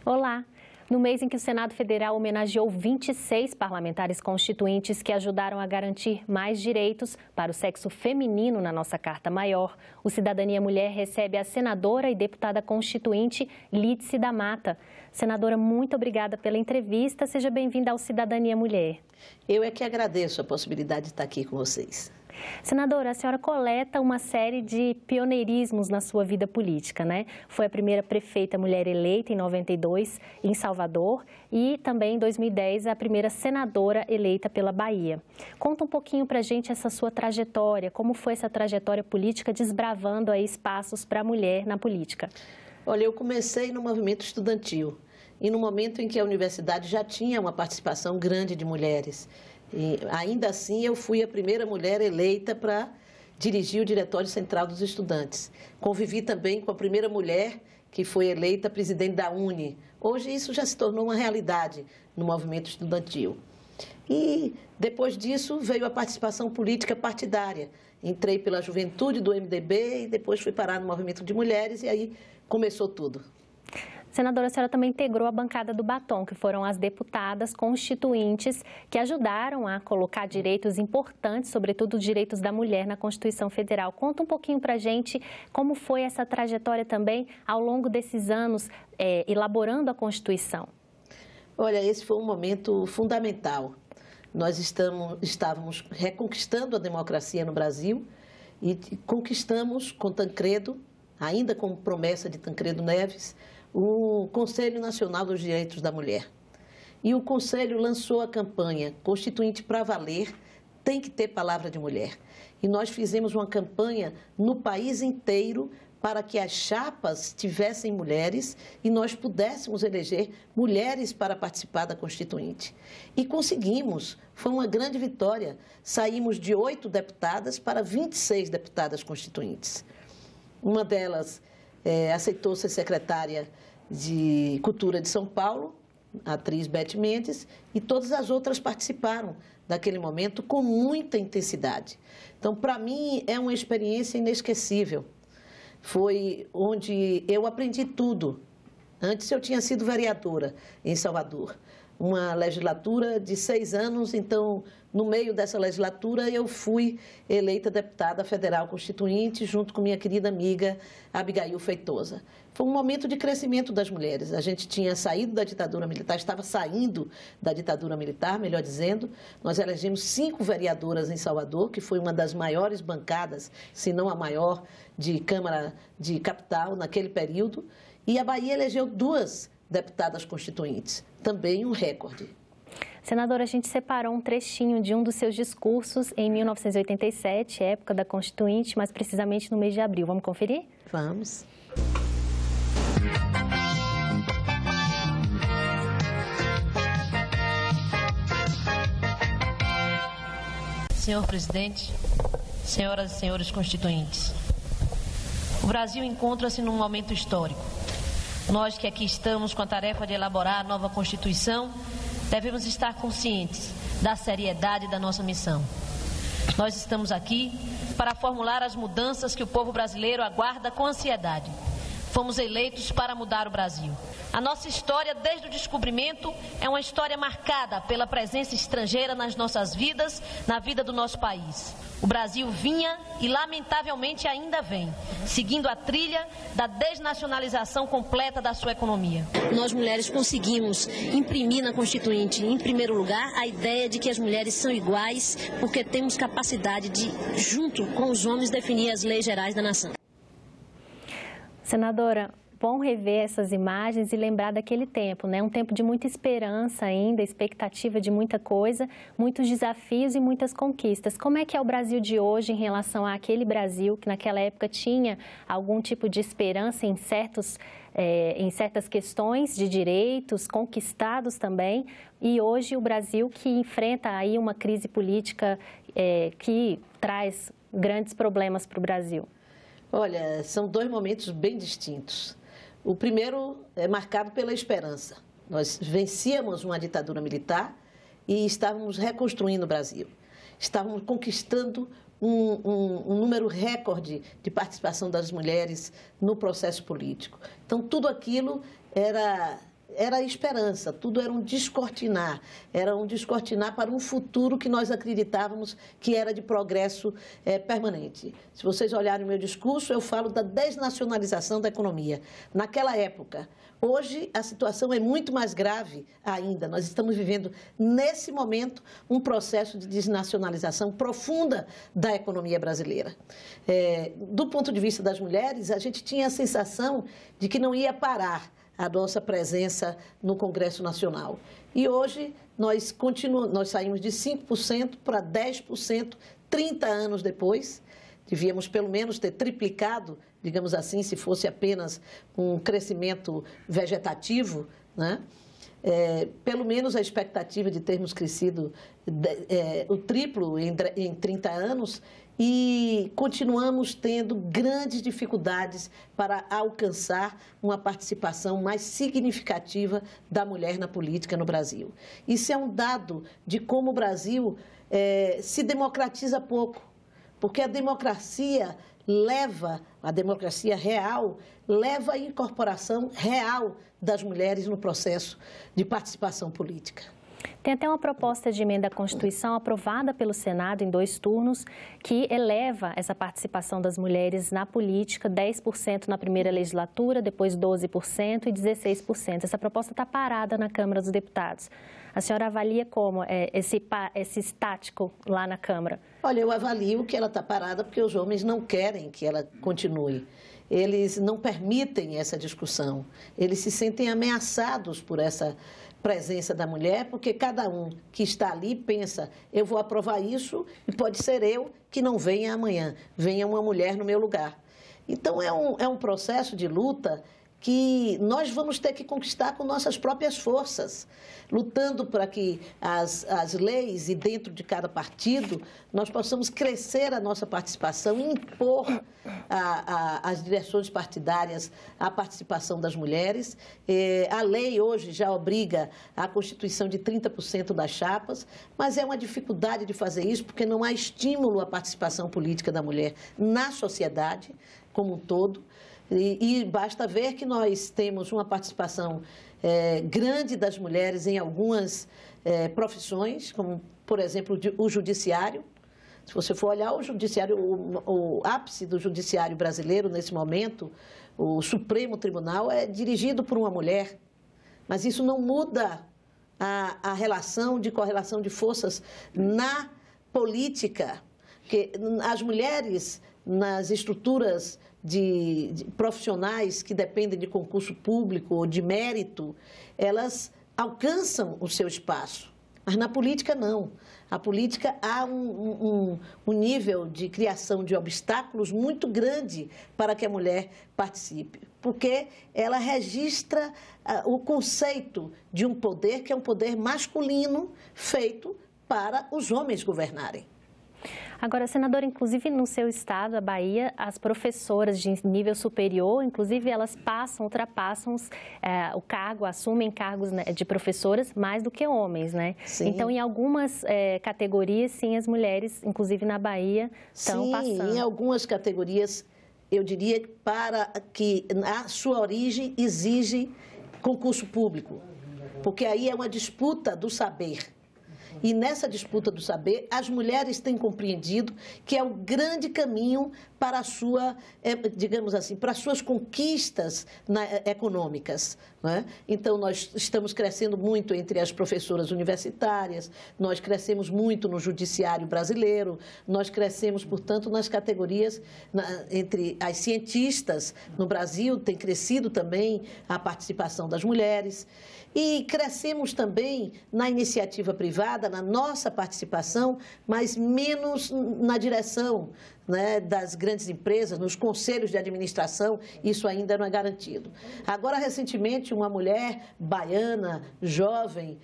Olá! No mês em que o Senado Federal homenageou 26 parlamentares constituintes que ajudaram a garantir mais direitos para o sexo feminino na nossa Carta Maior, o Cidadania Mulher recebe a senadora e deputada constituinte Lídice da Mata. Senadora, muito obrigada pela entrevista. Seja bem-vinda ao Cidadania Mulher. Eu é que agradeço a possibilidade de estar aqui com vocês. Senadora, a senhora coleta uma série de pioneirismos na sua vida política, né? Foi a primeira prefeita mulher eleita em 92 em Salvador e também em 2010 a primeira senadora eleita pela Bahia. Conta um pouquinho pra gente essa sua trajetória, como foi essa trajetória política desbravando aí espaços para a mulher na política? Olha, eu comecei no movimento estudantil e no momento em que a universidade já tinha uma participação grande de mulheres. E, ainda assim, eu fui a primeira mulher eleita para dirigir o Diretório Central dos Estudantes. Convivi também com a primeira mulher que foi eleita presidente da UNE. Hoje isso já se tornou uma realidade no movimento estudantil. E depois disso veio a participação política partidária. Entrei pela juventude do MDB e depois fui parar no movimento de mulheres e aí começou tudo. Senadora, a senhora também integrou a bancada do Batom, que foram as deputadas constituintes que ajudaram a colocar direitos importantes, sobretudo os direitos da mulher na Constituição Federal. Conta um pouquinho pra gente como foi essa trajetória também ao longo desses anos elaborando a Constituição. Olha, esse foi um momento fundamental. Nós estávamos reconquistando a democracia no Brasil e conquistamos com Tancredo, ainda com promessa de Tancredo Neves, o Conselho Nacional dos Direitos da Mulher. E o Conselho lançou a campanha Constituinte para Valer, tem que ter palavra de mulher. E nós fizemos uma campanha no país inteiro para que as chapas tivessem mulheres e nós pudéssemos eleger mulheres para participar da Constituinte. E conseguimos, foi uma grande vitória. Saímos de 8 deputadas para 26 deputadas constituintes. Uma delas aceitou ser secretária de Cultura de São Paulo, a atriz Beth Mendes, e todas as outras participaram daquele momento com muita intensidade. Então, para mim, é uma experiência inesquecível. Foi onde eu aprendi tudo. Antes eu tinha sido vereadora em Salvador, uma legislatura de 6 anos, então, no meio dessa legislatura, eu fui eleita deputada federal constituinte, junto com minha querida amiga Abigail Feitosa. Foi um momento de crescimento das mulheres. A gente tinha saído da ditadura militar, estava saindo da ditadura militar, melhor dizendo. Nós elegemos 5 vereadoras em Salvador, que foi uma das maiores bancadas, se não a maior, de Câmara de Capital naquele período. E a Bahia elegeu 2 deputadas constituintes, também um recorde. Senadora, a gente separou um trechinho de um dos seus discursos em 1987, época da Constituinte, mais precisamente no mês de abril. Vamos conferir? Vamos. Senhor presidente, senhoras e senhores constituintes, o Brasil encontra-se num momento histórico. Nós que aqui estamos com a tarefa de elaborar a nova Constituição, devemos estar conscientes da seriedade da nossa missão. Nós estamos aqui para formular as mudanças que o povo brasileiro aguarda com ansiedade. Fomos eleitos para mudar o Brasil. A nossa história, desde o descobrimento, é uma história marcada pela presença estrangeira nas nossas vidas, na vida do nosso país. O Brasil vinha e, lamentavelmente, ainda vem, seguindo a trilha da desnacionalização completa da sua economia. Nós, mulheres, conseguimos imprimir na Constituinte, em primeiro lugar, a ideia de que as mulheres são iguais, porque temos capacidade de, junto com os homens, definir as leis gerais da nação. Senadora, bom rever essas imagens e lembrar daquele tempo, né? Um tempo de muita esperança ainda, expectativa de muita coisa, muitos desafios e muitas conquistas. Como é que é o Brasil de hoje em relação àquele Brasil que naquela época tinha algum tipo de esperança em certas questões de direitos conquistados também, e hoje o Brasil que enfrenta aí uma crise política que traz grandes problemas para o Brasil? Olha, são 2 momentos bem distintos. O primeiro é marcado pela esperança. Nós vencíamos uma ditadura militar e estávamos reconstruindo o Brasil. estávamos conquistando um número recorde de participação das mulheres no processo político. Então, tudo aquilo era esperança, tudo era um descortinar para um futuro que nós acreditávamos que era de progresso permanente. Se vocês olharem o meu discurso, eu falo da desnacionalização da economia. Naquela época, hoje a situação é muito mais grave ainda. Nós estamos vivendo, nesse momento, um processo de desnacionalização profunda da economia brasileira. Do ponto de vista das mulheres, a gente tinha a sensação de que não ia parar a nossa presença no Congresso Nacional. E hoje nós saímos de 5% para 10%, 30 anos depois. Devíamos pelo menos ter triplicado, digamos assim, se fosse apenas um crescimento vegetativo, né? Pelo menos a expectativa de termos crescido o triplo em 30 anos, e continuamos tendo grandes dificuldades para alcançar uma participação mais significativa da mulher na política no Brasil. Isso é um dado de como o Brasil se democratiza pouco, porque a democracia real leva à incorporação real das mulheres no processo de participação política. Tem até uma proposta de emenda à Constituição aprovada pelo Senado em 2 turnos que eleva essa participação das mulheres na política, 10% na primeira legislatura, depois 12% e 16%. Essa proposta está parada na Câmara dos Deputados. A senhora avalia como esse estático lá na Câmara? Olha, eu avalio que ela está parada porque os homens não querem que ela continue. Eles não permitem essa discussão. Eles se sentem ameaçados por essa presença da mulher, porque cada um que está ali pensa, eu vou aprovar isso e pode ser eu que não venha amanhã, venha uma mulher no meu lugar. Então, é um processo de luta que nós vamos ter que conquistar com nossas próprias forças, lutando para que as leis e dentro de cada partido nós possamos crescer a nossa participação e impor às direções partidárias a participação das mulheres. A lei hoje já obriga a constituição de 30% das chapas, mas é uma dificuldade de fazer isso porque não há estímulo à participação política da mulher na sociedade como um todo. E basta ver que nós temos uma participação grande das mulheres em algumas profissões, como, por exemplo, o judiciário. Se você for olhar o judiciário, o ápice do judiciário brasileiro nesse momento, o Supremo Tribunal é dirigido por uma mulher. Mas isso não muda a relação de correlação de forças na política, porque as mulheres nas estruturas de profissionais que dependem de concurso público ou de mérito, elas alcançam o seu espaço. Mas na política, não. A política há um nível de criação de obstáculos muito grande para que a mulher participe, porque ela registra o conceito de um poder que é um poder masculino feito para os homens governarem. Agora, senadora, inclusive no seu estado, a Bahia, as professoras de nível superior, inclusive elas ultrapassam o cargo, assumem cargos, né, de professoras mais do que homens, né? Sim. Então, em algumas categorias, sim, as mulheres, inclusive na Bahia, estão passando. Sim, em algumas categorias, eu diria para que a sua origem exige concurso público, porque aí é uma disputa do saber. E nessa disputa do saber, as mulheres têm compreendido que é o grande caminho para a sua, digamos assim, para as suas conquistas econômicas, né? Então, nós estamos crescendo muito entre as professoras universitárias, nós crescemos muito no judiciário brasileiro, nós crescemos, portanto, nas categorias, entre as cientistas no Brasil, tem crescido também a participação das mulheres. E crescemos também na iniciativa privada, na nossa participação, mas menos na direção, né, das grandes empresas, nos conselhos de administração, isso ainda não é garantido. Agora, recentemente, uma mulher baiana, jovem,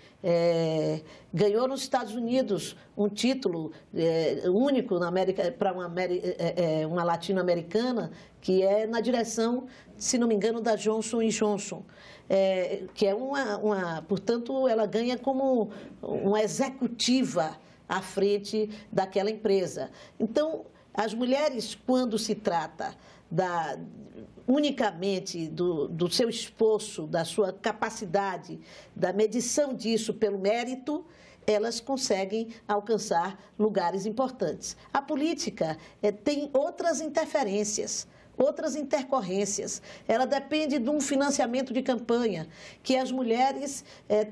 ganhou nos Estados Unidos um título único na América, para uma latino-americana, que é na direção, se não me engano, da Johnson & Johnson. Que é portanto, ela ganha como uma executiva à frente daquela empresa. Então, as mulheres, quando se trata unicamente do seu esforço, da sua capacidade, da medição disso pelo mérito, elas conseguem alcançar lugares importantes. A política tem outras interferências, outras intercorrências. Ela depende de um financiamento de campanha, que as mulheres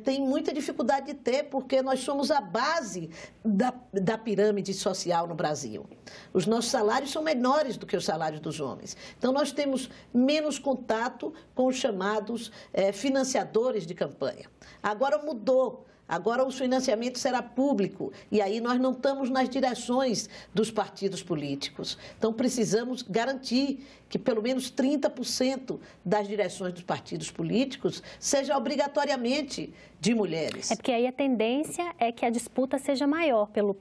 têm muita dificuldade de ter, porque nós somos a base da pirâmide social no Brasil. Os nossos salários são menores do que os salários dos homens. Então, nós temos menos contato com os chamados financiadores de campanha. Agora mudou. Agora o financiamento será público e aí nós não estamos nas direções dos partidos políticos. Então precisamos garantir que pelo menos 30% das direções dos partidos políticos seja obrigatoriamente de mulheres. É porque aí a tendência é que a disputa seja maior pelo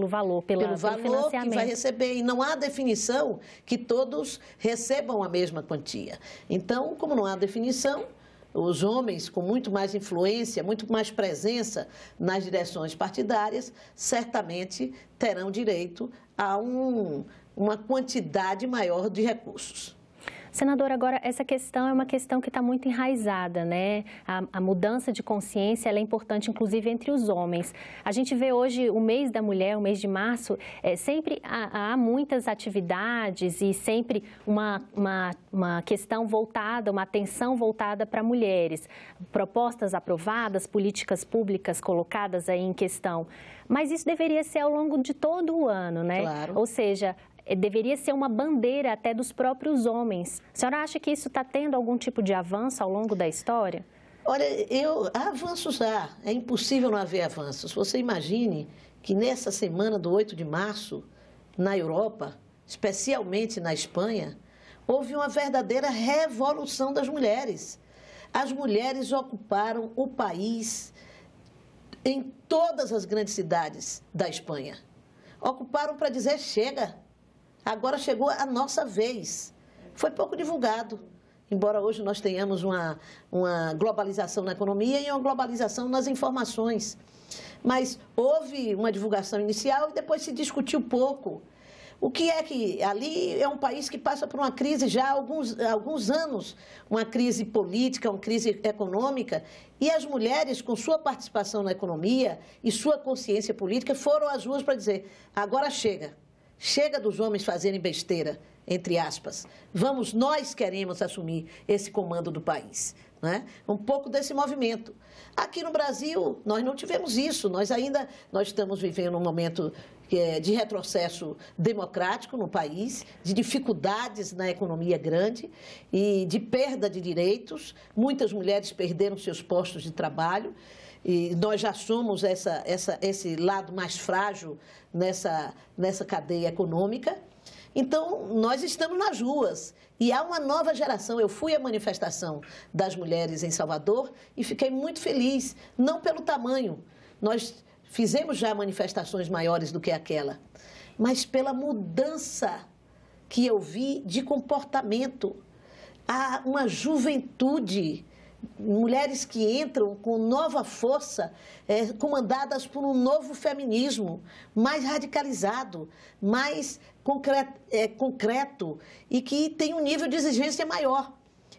valor, pelo financiamento. Que vai receber. E não há definição que todos recebam a mesma quantia. Então, como não há definição, os homens com muito mais influência, muito mais presença nas direções partidárias, certamente terão direito a uma quantidade maior de recursos. Senadora, agora essa questão é uma questão que está muito enraizada, né? A mudança de consciência ela é importante, inclusive, entre os homens. A gente vê hoje o mês da mulher, o mês de março, sempre há muitas atividades e sempre uma questão voltada, uma atenção voltada para mulheres. Propostas aprovadas, políticas públicas colocadas aí em questão. Mas isso deveria ser ao longo de todo o ano, né? Claro. Ou seja, deveria ser uma bandeira até dos próprios homens. A senhora acha que isso está tendo algum tipo de avanço ao longo da história? Olha, avanços há. É impossível não haver avanços. Você imagine que nessa semana do 8 de março, na Europa, especialmente na Espanha, houve uma verdadeira revolução das mulheres. As mulheres ocuparam o país em todas as grandes cidades da Espanha. Ocuparam para dizer chega. Agora chegou a nossa vez. Foi pouco divulgado, embora hoje nós tenhamos uma globalização na economia e uma globalização nas informações. Mas houve uma divulgação inicial e depois se discutiu pouco. O que é que ali é um país que passa por uma crise já há alguns anos, uma crise política, uma crise econômica, e as mulheres, com sua participação na economia e sua consciência política, foram às ruas para dizer, agora chega. Chega dos homens fazerem besteira, entre aspas. Nós queremos assumir esse comando do país. Né? Um pouco desse movimento. Aqui no Brasil, nós não tivemos isso. Nós estamos vivendo um momento de retrocesso democrático no país, de dificuldades na economia grande e de perda de direitos. Muitas mulheres perderam seus postos de trabalho. E nós já somos esse lado mais frágil nessa cadeia econômica. Então, nós estamos nas ruas e há uma nova geração. Eu fui à manifestação das mulheres em Salvador e fiquei muito feliz, não pelo tamanho. Nós fizemos já manifestações maiores do que aquela, mas pela mudança que eu vi de comportamento. Há uma juventude, mulheres que entram com nova força, comandadas por um novo feminismo, mais radicalizado, mais concreto e que tem um nível de exigência maior.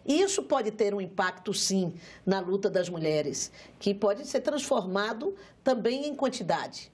E isso pode ter um impacto, sim, na luta das mulheres, que pode ser transformado também em quantidade.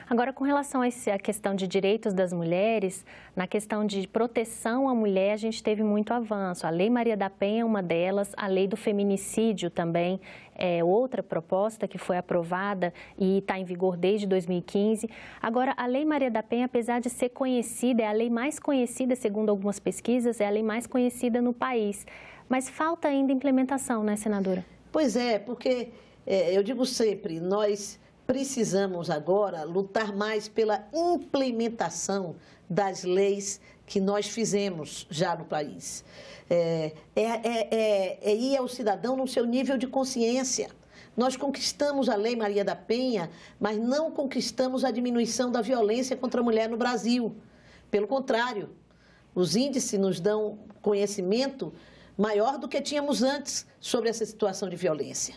Agora, com relação à questão de direitos das mulheres, na questão de proteção à mulher, a gente teve muito avanço. A Lei Maria da Penha é uma delas, a Lei do Feminicídio também é outra proposta que foi aprovada e está em vigor desde 2015. Agora, a Lei Maria da Penha, apesar de ser conhecida, é a lei mais conhecida, segundo algumas pesquisas, é a lei mais conhecida no país. Mas falta ainda implementação, né, senadora? Pois é, porque eu digo sempre, nós precisamos agora lutar mais pela implementação das leis que nós fizemos já no país. Ir ao cidadão no seu nível de consciência. Nós conquistamos a Lei Maria da Penha, mas não conquistamos a diminuição da violência contra a mulher no Brasil. Pelo contrário, os índices nos dão conhecimento maior do que tínhamos antes sobre essa situação de violência.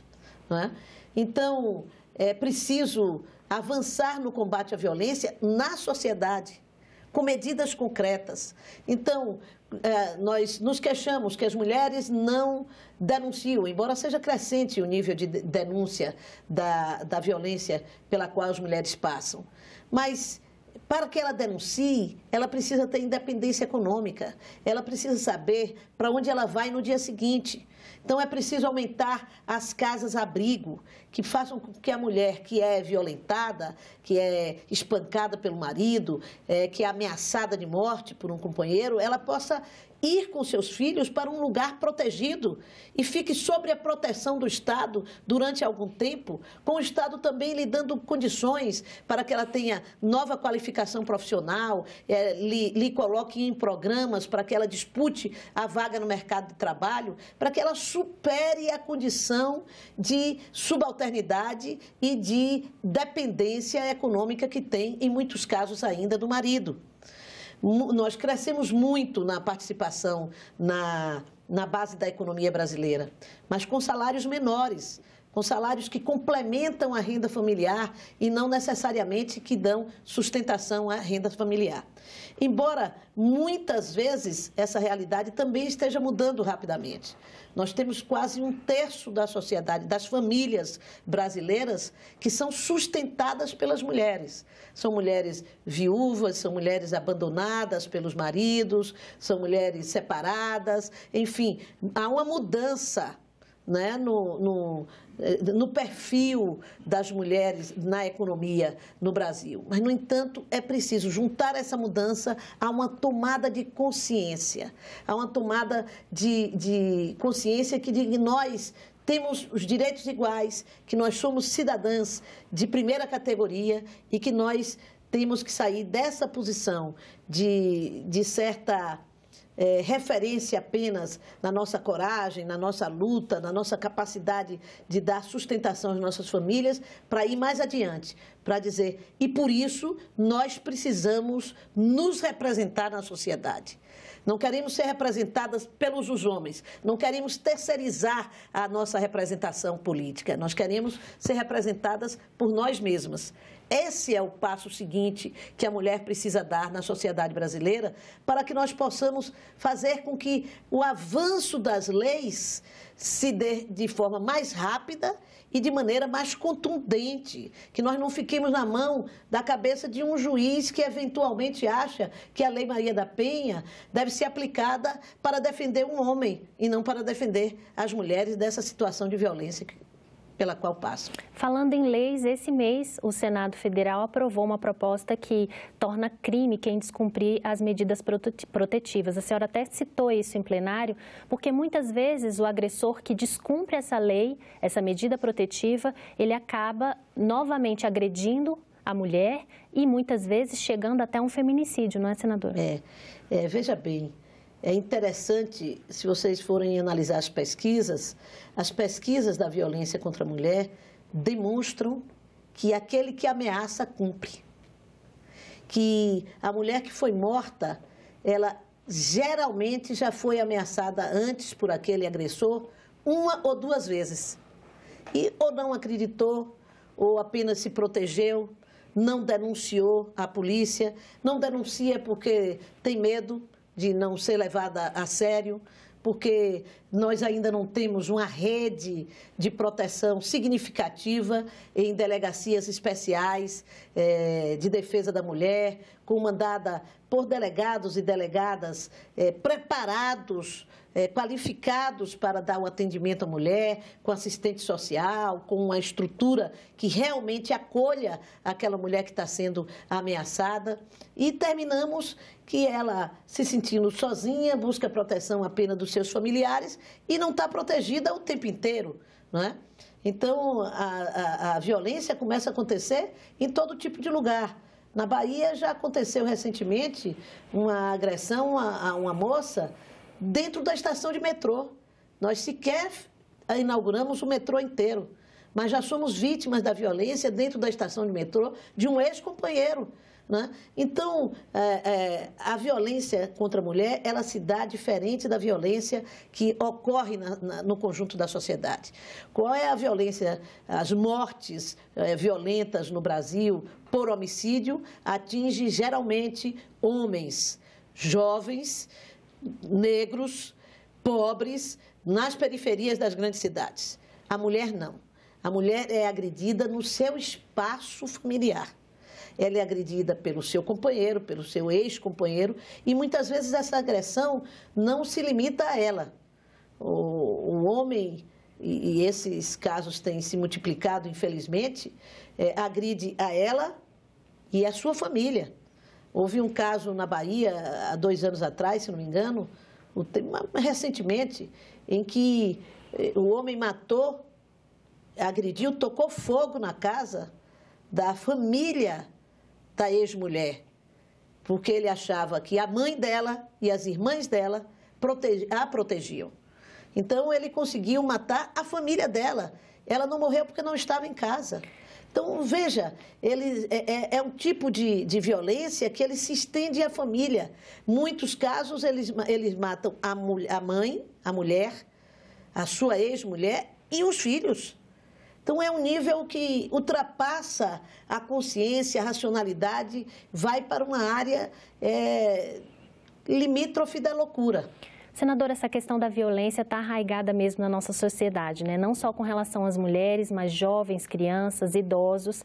Não é? Então, é preciso avançar no combate à violência na sociedade, com medidas concretas. Então, nós nos queixamos que as mulheres não denunciam, embora seja crescente o nível de denúncia da violência pela qual as mulheres passam. Mas, para que ela denuncie, ela precisa ter independência econômica, ela precisa saber para onde ela vai no dia seguinte. Então, é preciso aumentar as casas-abrigo, que façam com que a mulher que é violentada, que é espancada pelo marido, que é ameaçada de morte por um companheiro, ela possa ir com seus filhos para um lugar protegido e fique sob a proteção do Estado durante algum tempo, com o Estado também lhe dando condições para que ela tenha nova qualificação profissional, lhe coloque em programas para que ela dispute a vaga no mercado de trabalho, para que ela supere a condição de subalternidade e de dependência econômica que tem, em muitos casos ainda, do marido. Nós crescemos muito na participação na base da economia brasileira, mas com salários menores, com salários que complementam a renda familiar e não necessariamente que dão sustentação à renda familiar. Embora muitas vezes essa realidade também esteja mudando rapidamente. Nós temos quase 1/3 da sociedade, das famílias brasileiras, que são sustentadas pelas mulheres. São mulheres viúvas, são mulheres abandonadas pelos maridos, são mulheres separadas, enfim, há uma mudança, né, no perfil das mulheres na economia no Brasil. Mas, no entanto, é preciso juntar essa mudança a uma tomada de consciência, a uma tomada de consciência que diga que nós temos os direitos iguais, que nós somos cidadãs de primeira categoria e que nós temos que sair dessa posição de certa referência apenas na nossa coragem, na nossa luta, na nossa capacidade de dar sustentação às nossas famílias, para ir mais adiante, para dizer, e por isso nós precisamos nos representar na sociedade. Não queremos ser representadas pelos homens, não queremos terceirizar a nossa representação política, nós queremos ser representadas por nós mesmas. Esse é o passo seguinte que a mulher precisa dar na sociedade brasileira para que nós possamos fazer com que o avanço das leis se dê de forma mais rápida e de maneira mais contundente, que nós não fiquemos na mão da cabeça de um juiz que eventualmente acha que a Lei Maria da Penha deve ser aplicada para defender um homem e não para defender as mulheres dessa situação de violência pela qual passam. Falando em leis, esse mês o Senado Federal aprovou uma proposta que torna crime quem descumprir as medidas protetivas. A senhora até citou isso em plenário, porque muitas vezes o agressor que descumpre essa lei, essa medida protetiva, ele acaba novamente agredindo a mulher e muitas vezes chegando até um feminicídio, não é, senadora? Veja bem. É interessante, se vocês forem analisar as pesquisas da violência contra a mulher demonstram que aquele que ameaça cumpre. Que a mulher que foi morta, ela geralmente já foi ameaçada antes por aquele agressor 1 ou 2 vezes. E ou não acreditou, ou apenas se protegeu, não denunciou à polícia, não denuncia porque tem medo de não ser levada a sério, porque nós ainda não temos uma rede de proteção significativa em delegacias especiais de defesa da mulher, comandada por delegados e delegadas preparados, qualificados para dar o atendimento à mulher, com assistente social, com uma estrutura que realmente acolha aquela mulher que está sendo ameaçada. E terminamos que ela, se sentindo sozinha, busca proteção apenas dos seus familiares e não está protegida o tempo inteiro, não é? Então, a violência começa a acontecer em todo tipo de lugar. Na Bahia já aconteceu recentemente uma agressão a uma moça dentro da estação de metrô. Nós sequer inauguramos o metrô inteiro, mas já somos vítimas da violência dentro da estação de metrô de um ex-companheiro. né? Então, a violência contra a mulher, ela se dá diferente da violência que ocorre no conjunto da sociedade. Qual é a violência? As mortes violentas no Brasil por homicídio atinge geralmente homens jovens, negros, pobres, nas periferias das grandes cidades. A mulher não. A mulher é agredida no seu espaço familiar. Ela é agredida pelo seu companheiro, pelo seu ex-companheiro, e muitas vezes essa agressão não se limita a ela. O homem, e esses casos têm se multiplicado, infelizmente, agride a ela e a sua família. Houve um caso na Bahia, há 2 anos atrás, se não me engano, recentemente, em que o homem matou, agrediu, tocou fogo na casa da família da ex-mulher, porque ele achava que a mãe dela e as irmãs dela a protegiam. Então, ele conseguiu matar a família dela. Ela não morreu porque não estava em casa. Então, veja, ele é um tipo de violência que ele se estende à família. Muitos casos, eles matam a mãe, a mulher, a sua ex-mulher e os filhos. Então, é um nível que ultrapassa a consciência, a racionalidade, vai para uma área limítrofe da loucura. Senadora, essa questão da violência está arraigada mesmo na nossa sociedade, né? Não só com relação às mulheres, mas jovens, crianças, idosos.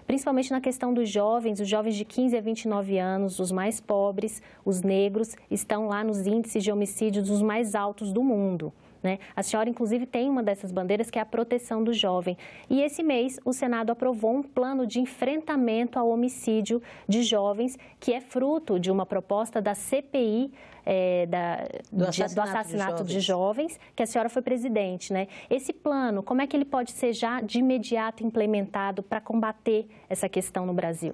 Principalmente na questão dos jovens, os jovens de 15 a 29 anos, os mais pobres, os negros, estão lá nos índices de homicídios os mais altos do mundo. Né? A senhora, inclusive, tem uma dessas bandeiras que é a proteção do jovem. E esse mês, o Senado aprovou um plano de enfrentamento ao homicídio de jovens, que é fruto de uma proposta da CPI do assassinato de jovens, que a senhora foi presidente. Né? Esse plano, como é que ele pode ser já de imediato implementado para combater essa questão no Brasil?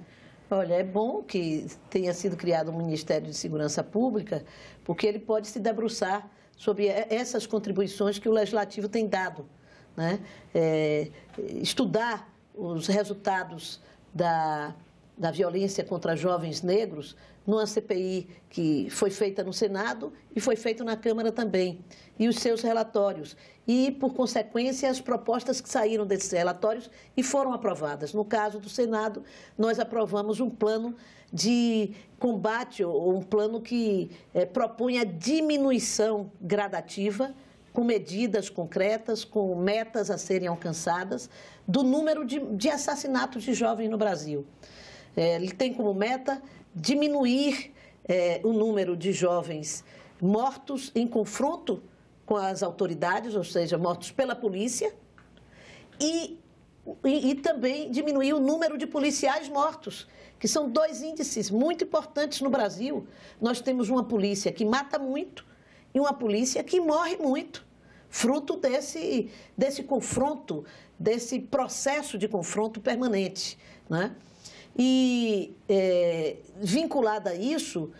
Olha, é bom que tenha sido criado um Ministério de Segurança Pública, porque ele pode se debruçar sobre essas contribuições que o Legislativo tem dado, né? Estudar os resultados da violência contra jovens negros numa CPI que foi feita no Senado e foi feita na Câmara também, e os seus relatórios. E, por consequência, as propostas que saíram desses relatórios e foram aprovadas. No caso do Senado, nós aprovamos um plano de combate, ou um plano que propõe a diminuição gradativa, com medidas concretas, com metas a serem alcançadas, do número de assassinatos de jovens no Brasil. Ele tem como meta diminuir o número de jovens mortos em confronto com as autoridades, ou seja, mortos pela polícia, e também diminuir o número de policiais mortos, que são 2 índices muito importantes no Brasil. Nós temos uma polícia que mata muito e uma polícia que morre muito, fruto desse confronto, desse processo de confronto permanente, né? E, vinculada a isso,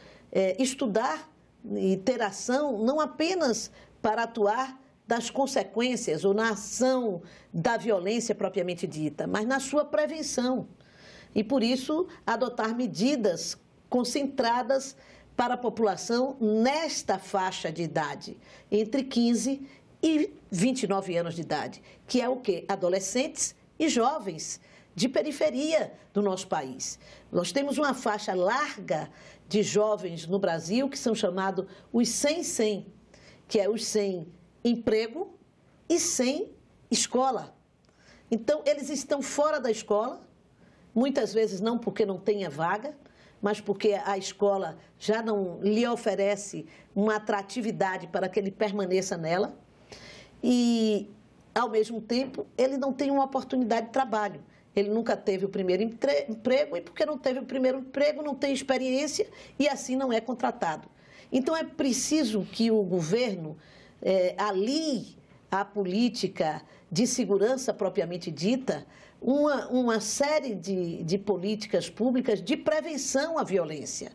estudar e ter ação não apenas para atuar das consequências ou na ação da violência propriamente dita, mas na sua prevenção. E, por isso, adotar medidas concentradas para a população nesta faixa de idade, entre 15 e 29 anos de idade, que é o quê? Adolescentes e jovens de periferia do nosso país. Nós temos uma faixa larga de jovens no Brasil que são chamados os sem, que é os sem emprego e sem escola. Então, eles estão fora da escola, muitas vezes não porque não tenha vaga, mas porque a escola já não lhe oferece uma atratividade para que ele permaneça nela. E, ao mesmo tempo, ele não tem uma oportunidade de trabalho. Ele nunca teve o primeiro emprego e, porque não teve o primeiro emprego, não tem experiência e, assim, não é contratado. Então, é preciso que o governo alie à política de segurança propriamente dita uma série de políticas públicas de prevenção à violência,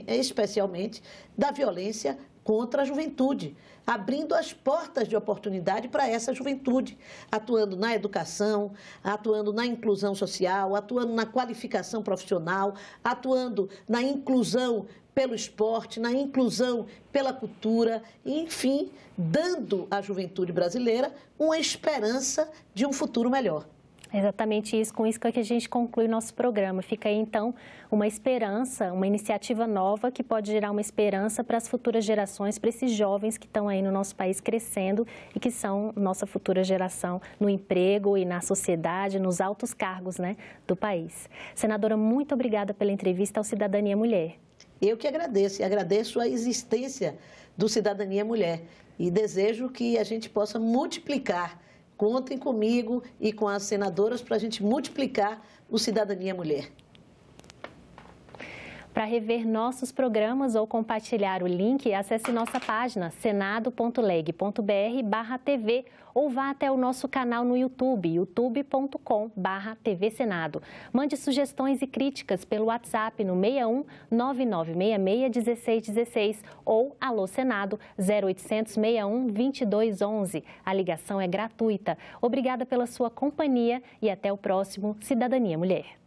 especialmente da violência contra a juventude, abrindo as portas de oportunidade para essa juventude, atuando na educação, atuando na inclusão social, atuando na qualificação profissional, atuando na inclusão pelo esporte, na inclusão pela cultura, enfim, dando à juventude brasileira uma esperança de um futuro melhor. Exatamente isso, com isso que a gente conclui o nosso programa. Fica aí, então, uma esperança, uma iniciativa nova que pode gerar uma esperança para as futuras gerações, para esses jovens que estão aí no nosso país crescendo e que são nossa futura geração no emprego e na sociedade, nos altos cargos, né, do país. Senadora, muito obrigada pela entrevista ao Cidadania Mulher. Eu que agradeço, e agradeço a existência do Cidadania Mulher e desejo que a gente possa multiplicar. Contem comigo e com as senadoras para a gente multiplicar o Cidadania Mulher. Para rever nossos programas ou compartilhar o link, acesse nossa página senado.leg.br/tv ou vá até o nosso canal no YouTube, youtube.com/TV Senado. Mande sugestões e críticas pelo WhatsApp no 61 9966 1616 ou Alô Senado 0800 61 2211. A ligação é gratuita. Obrigada pela sua companhia e até o próximo Cidadania Mulher.